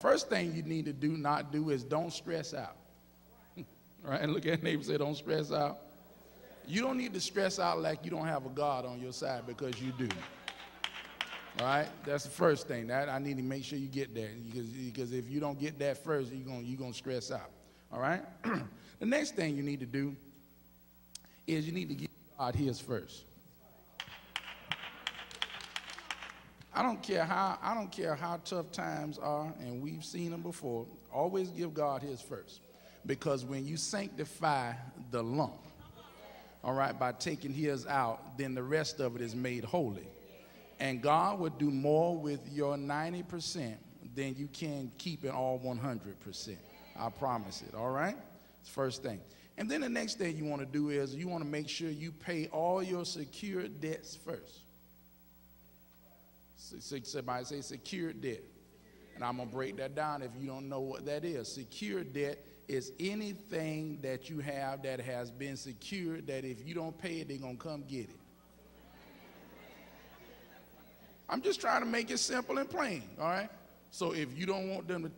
First thing you need to not do is don't stress out. All right, look at your neighbor and say, don't stress out. You don't need to stress out like you don't have a God on your side, because you do. All right, that's the first thing. That I need to make sure you get that, because if you don't get that first, you're gonna stress out. All right. The next thing you need to do is you need to give God His first. I don't care how tough times are, and we've seen them before. Always give God His first, because when you sanctify the lump, all right, by taking His out, then the rest of it is made holy. And God would do more with your 90% than you can keep in all 100%. I promise it, all right? It's first thing. And then the next thing you want to do is you want to make sure you pay all your secured debts first. Somebody say secured debt. And I'm going to break that down if you don't know what that is. Secured debt is anything that you have that has been secured, that if you don't pay it, they're going to come get it. I'm just trying to make it simple and plain, all right? So if you don't want them to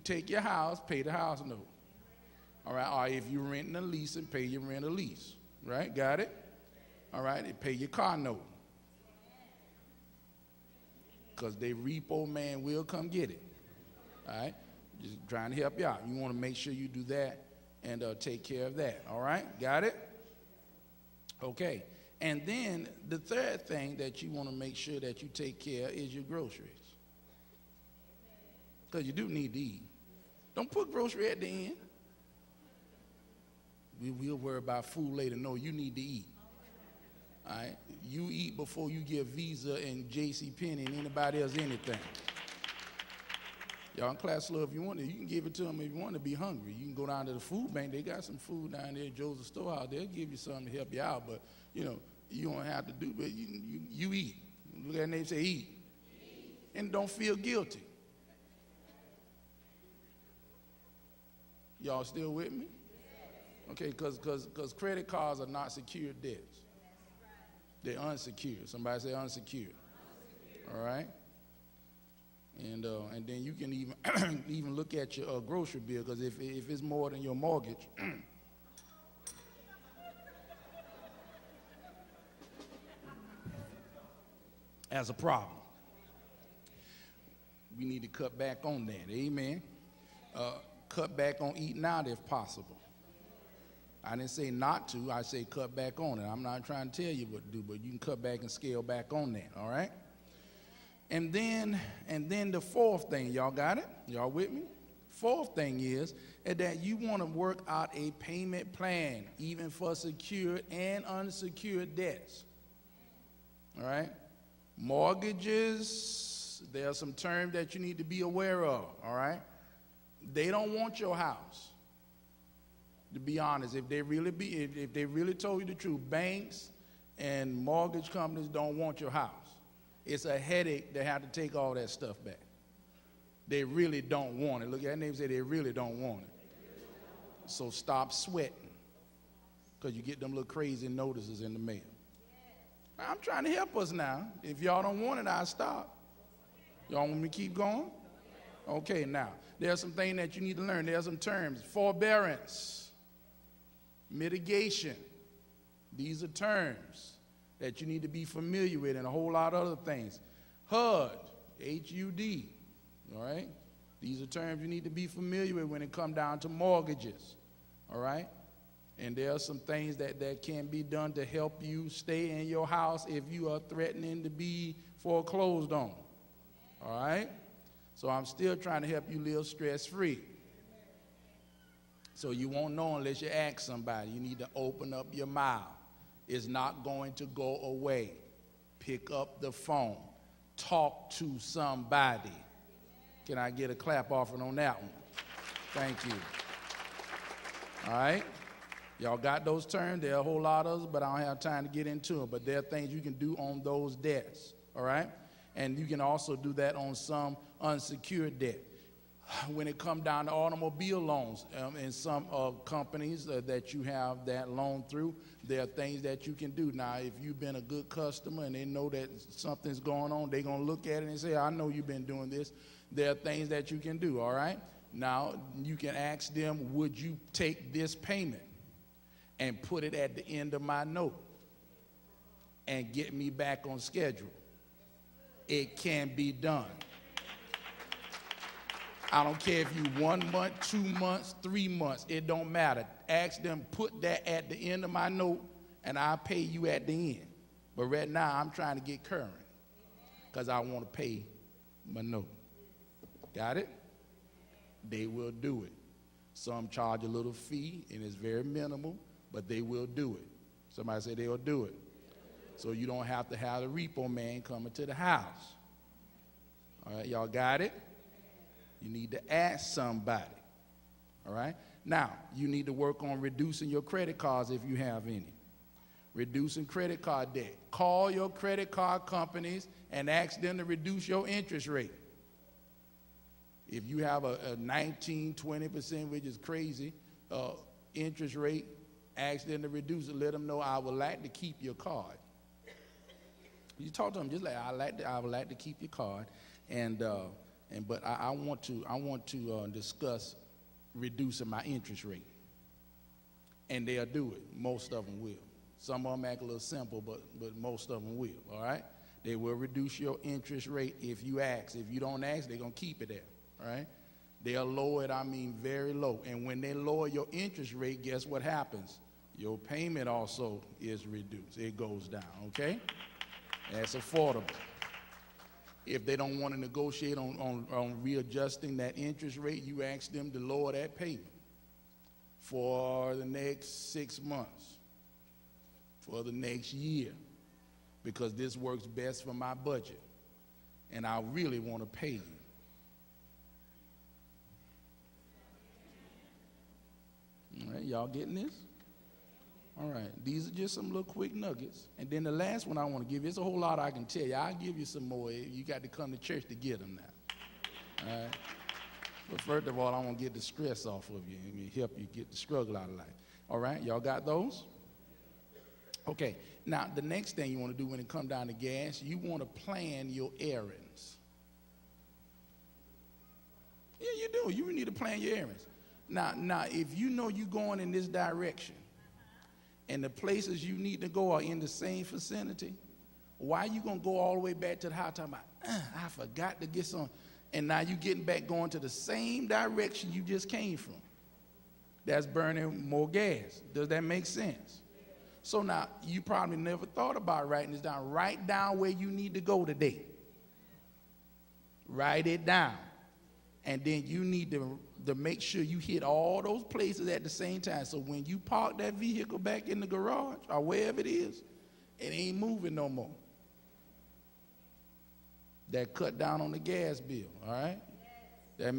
take your house, pay the house note. All right, or if you're renting a lease, and pay your rent a lease, right? Got it? All right, and pay your car note. Because the repo man will come get it, all right? Just trying to help you out. You want to make sure you do that and take care of that, all right? Got it? Okay. And then the third thing that you want to make sure that you take care of is your groceries. Because you do need to eat. Don't put grocery at the end. We'll worry about food later. No, you need to eat. All right? You eat before you give Visa and J.C. Penney and anybody else anything. Y'all in class love, if you want to, you can give it to them if you want to be hungry. You can go down to the food bank. They got some food down there at Joseph Storehouse. They'll give you something to help you out, but, you don't have to do, but you eat. Look at that name, say eat. And don't feel guilty. Y'all still with me? Okay, because credit cards are not secured debts. They're unsecured. Somebody say unsecured. All right? And then you can even look at your grocery bill, because if it's more than your mortgage, that's a problem. We need to cut back on that. Amen. Cut back on eating out if possible. I didn't say not to. I say cut back on it. I'm not trying to tell you what to do, but you can cut back and scale back on that. All right. And then the fourth thing, y'all got it? Y'all with me? Fourth thing is that you want to work out a payment plan, even for secured and unsecured debts. All right? Mortgages, there are some terms that you need to be aware of, all right? They don't want your house. To be honest, if they really told you the truth, banks and mortgage companies don't want your house. It's a headache to have to take all that stuff back. They really don't want it. Look at that name, say they really don't want it. So stop sweating, because you get them little crazy notices in the mail. I'm trying to help us now. If y'all don't want it, I'll stop. Y'all want me to keep going? Okay, now, there's some things that you need to learn. There's some terms. Forbearance, mitigation. These are terms that you need to be familiar with, and a whole lot of other things. HUD, H-U-D, all right? These are terms you need to be familiar with when it comes down to mortgages, all right? And there are some things that can be done to help you stay in your house if you are threatening to be foreclosed on, all right? So I'm still trying to help you live stress-free. So you won't know unless you ask somebody. You need to open up your mouth. It's not going to go away. Pick up the phone. Talk to somebody. Can I get a clap offering on that one? Thank you. All right? Y'all got those terms? There are a whole lot of others, but I don't have time to get into them. But there are things you can do on those debts. All right? And you can also do that on some unsecured debt. When it comes down to automobile loans, in some companies that you have that loan through, there are things that you can do. Now, if you've been a good customer and they know that something's going on, they're going to look at it and say, I know you've been doing this. There are things that you can do, all right? Now, you can ask them, would you take this payment and put it at the end of my note and get me back on schedule? It can be done. I don't care if you 1 month, 2 months, 3 months, it don't matter. Ask them, put that at the end of my note, and I'll pay you at the end. But right now, I'm trying to get current because I want to pay my note. Got it? They will do it. Some charge a little fee, and it's very minimal, but they will do it. Somebody say they'll do it. So you don't have to have the repo man coming to the house. All right, y'all got it? You need to ask somebody. All right? Now, you need to work on reducing your credit cards if you have any. Reducing credit card debt. Call your credit card companies and ask them to reduce your interest rate. If you have a 19, 20%, which is crazy, interest rate, ask them to reduce it. Let them know I would like to keep your card. You talk to them just like I would like to keep your card, but I want to discuss reducing my interest rate, and they'll do it. Most of them will. Some of them act a little simple, but most of them will. All right, they will reduce your interest rate if you ask. If you don't ask, they're gonna keep it there. All right, they'll lower it. I mean, very low. And when they lower your interest rate, guess what happens? Your payment also is reduced. It goes down. Okay. That's affordable. If they don't want to negotiate on readjusting that interest rate, you ask them to lower that payment for the next 6 months, for the next year, because this works best for my budget, and I really want to pay you. All right, y'all getting this? All right, these are just some little quick nuggets. And then the last one I want to give you, it's a whole lot I can tell you. I'll give you some more. You got to come to church to get them now. All right? But first of all, I want to get the stress off of you. I mean, help you get the struggle out of life. All right, y'all got those? Okay, now the next thing you want to do when it comes down to gas, you want to plan your errands. Yeah, you do. You need to plan your errands. Now, if you know you're going in this direction, and the places you need to go are in the same vicinity, why are you going to go all the way back to the house talking about, I forgot to get some, and now you're getting back going to the same direction you just came from? That's burning more gas. Does that make sense? So now, you probably never thought about writing this down. Write down where you need to go today. Write it down. And then you need to make sure you hit all those places at the same time. So when you park that vehicle back in the garage or wherever it is, it ain't moving no more. That cut down on the gas bill, all right? That